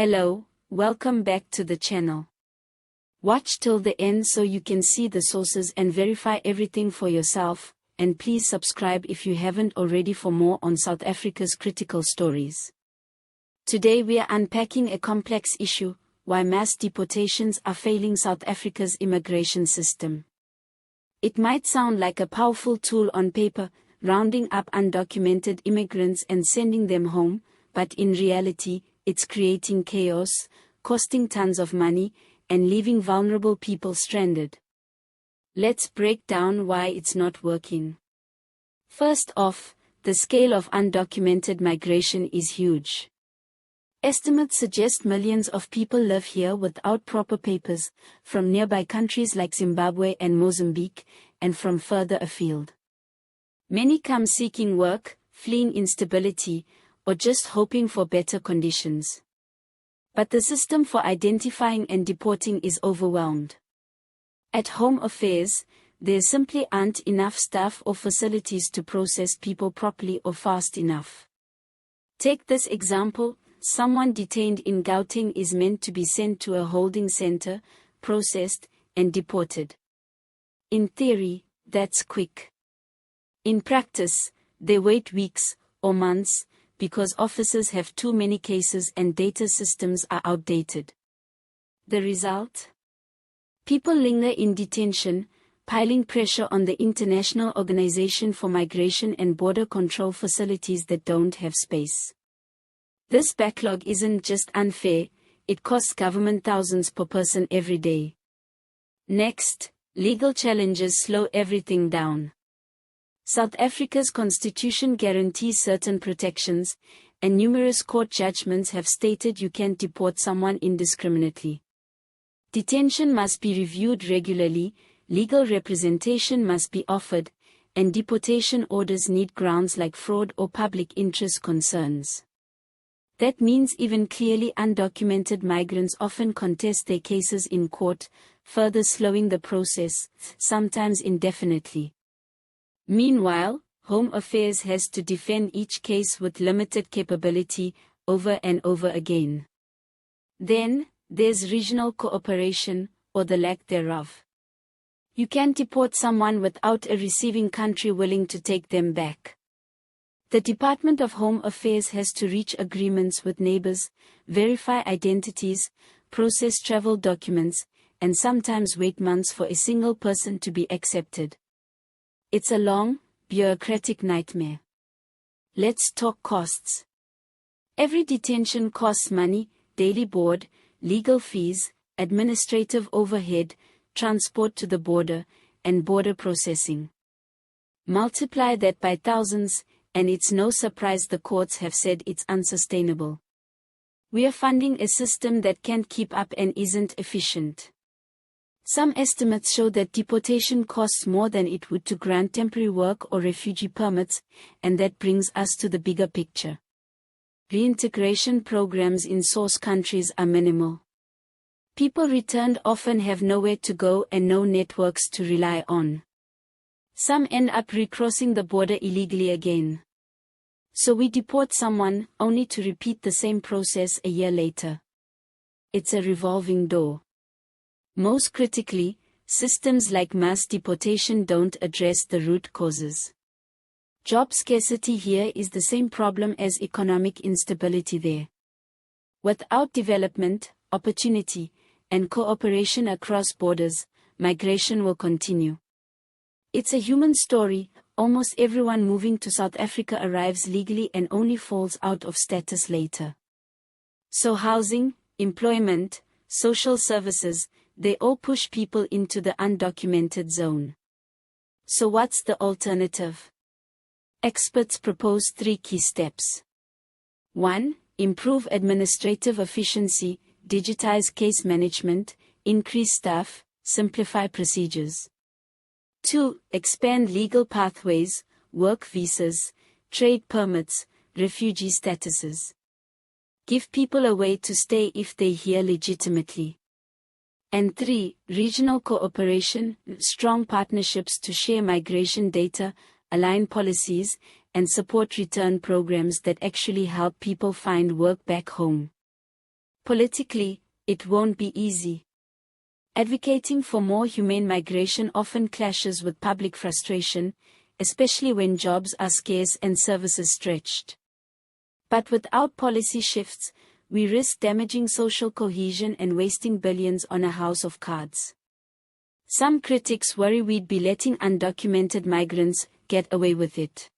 Hello, welcome back to the channel. Watch till the end so you can see the sources and verify everything for yourself, and please subscribe if you haven't already for more on South Africa's critical stories. Today we are unpacking a complex issue: why mass deportations are failing South Africa's immigration system. It might sound like a powerful tool on paper, rounding up undocumented immigrants and sending them home, but in reality, it's creating chaos, costing tons of money, and leaving vulnerable people stranded. Let's break down why it's not working. First off, the scale of undocumented migration is huge. Estimates suggest millions of people live here without proper papers, from nearby countries like Zimbabwe and Mozambique, and from further afield. Many come seeking work, fleeing instability, or just hoping for better conditions. But the system for identifying and deporting is overwhelmed. At Home Affairs, there simply aren't enough staff or facilities to process people properly or fast enough. Take this example: someone detained in Gauteng is meant to be sent to a holding center, processed, and deported. In theory, that's quick. In practice, they wait weeks or months, because officers have too many cases and data systems are outdated. The result? People linger in detention, piling pressure on the International Organization for Migration and Border Control facilities that don't have space. This backlog isn't just unfair, it costs government thousands per person every day. Next, legal challenges slow everything down. South Africa's constitution guarantees certain protections, and numerous court judgments have stated you can't deport someone indiscriminately. Detention must be reviewed regularly, legal representation must be offered, and deportation orders need grounds like fraud or public interest concerns. That means even clearly undocumented migrants often contest their cases in court, further slowing the process, sometimes indefinitely. Meanwhile, Home Affairs has to defend each case with limited capability, over and over again. Then, there's regional cooperation, or the lack thereof. You can't deport someone without a receiving country willing to take them back. The Department of Home Affairs has to reach agreements with neighbors, verify identities, process travel documents, and sometimes wait months for a single person to be accepted. It's a long, bureaucratic nightmare. Let's talk costs. Every detention costs money: daily board, legal fees, administrative overhead, transport to the border, and border processing. Multiply that by thousands, and it's no surprise the courts have said it's unsustainable. We are funding a system that can't keep up and isn't efficient. Some estimates show that deportation costs more than it would to grant temporary work or refugee permits, and that brings us to the bigger picture. Reintegration programs in source countries are minimal. People returned often have nowhere to go and no networks to rely on. Some end up recrossing the border illegally again. So we deport someone, only to repeat the same process a year later. It's a revolving door. Most critically, systems like mass deportation don't address the root causes. Job scarcity here is the same problem as economic instability there. Without development, opportunity, and cooperation across borders, migration will continue. It's a human story: almost everyone moving to South Africa arrives legally and only falls out of status later. So housing, employment, social services, they all push people into the undocumented zone. So what's the alternative? Experts propose 3 key steps. 1. Improve administrative efficiency, digitize case management, increase staff, simplify procedures. 2. Expand legal pathways, work visas, trade permits, refugee statuses. Give people a way to stay if they're here legitimately. And 3. Regional cooperation, strong partnerships to share migration data, align policies, and support return programs that actually help people find work back home. Politically, it won't be easy. Advocating for more humane migration often clashes with public frustration, especially when jobs are scarce and services stretched. But without policy shifts, we risk damaging social cohesion and wasting billions on a house of cards. Some critics worry we'd be letting undocumented migrants get away with it.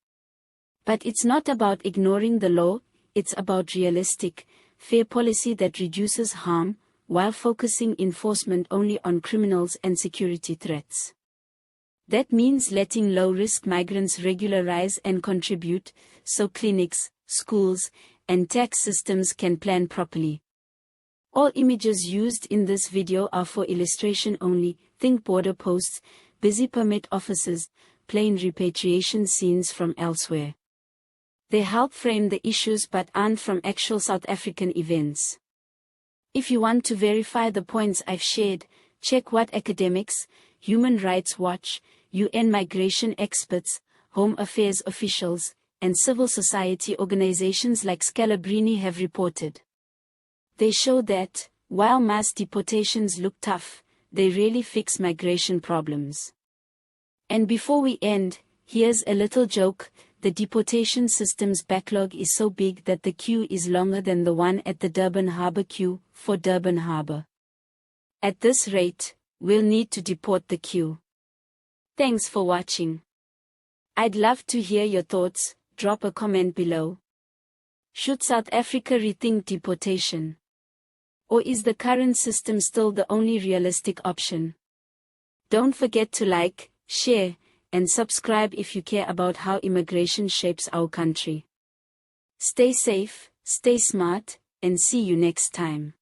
But it's not about ignoring the law, it's about realistic, fair policy that reduces harm, while focusing enforcement only on criminals and security threats. That means letting low-risk migrants regularize and contribute, so clinics, schools, and tax systems can plan properly. All images used in this video are for illustration only. Think border posts, busy permit offices, plain repatriation scenes from elsewhere. They help frame the issues but aren't from actual South African events. If you want to verify the points I've shared, check what academics, Human Rights Watch, UN migration experts, Home Affairs officials, and civil society organizations like Scalabrini have reported. They show that, while mass deportations look tough, they really fix migration problems. And before we end, here's a little joke: the deportation system's backlog is so big that the queue is longer than the one at the Durban Harbour queue, for Durban Harbour. At this rate, we'll need to deport the queue. Thanks for watching. I'd love to hear your thoughts. Drop a comment below. Should South Africa rethink deportation? Or is the current system still the only realistic option? Don't forget to like, share, and subscribe if you care about how immigration shapes our country. Stay safe, stay smart, and see you next time.